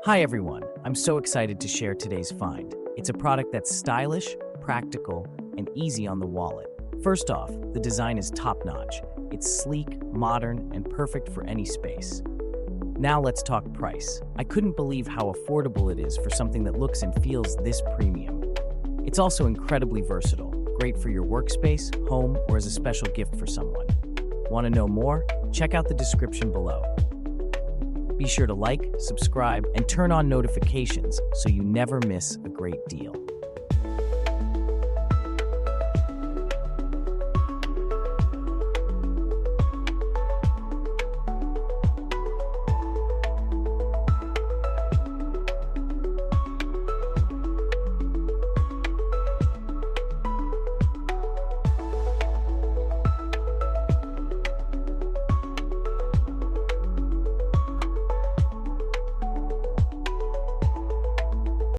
Hi everyone, I'm so excited to share today's find. It's a product that's stylish, practical, and easy on the wallet. First off, the design is top-notch. It's sleek, modern, and perfect for any space. Now let's talk price. I couldn't believe how affordable it is for something that looks and feels this premium. It's also incredibly versatile, great for your workspace, home, or as a special gift for someone. Want to know more? Check out the description below. Be sure to like, subscribe, and turn on notifications so you never miss a great deal.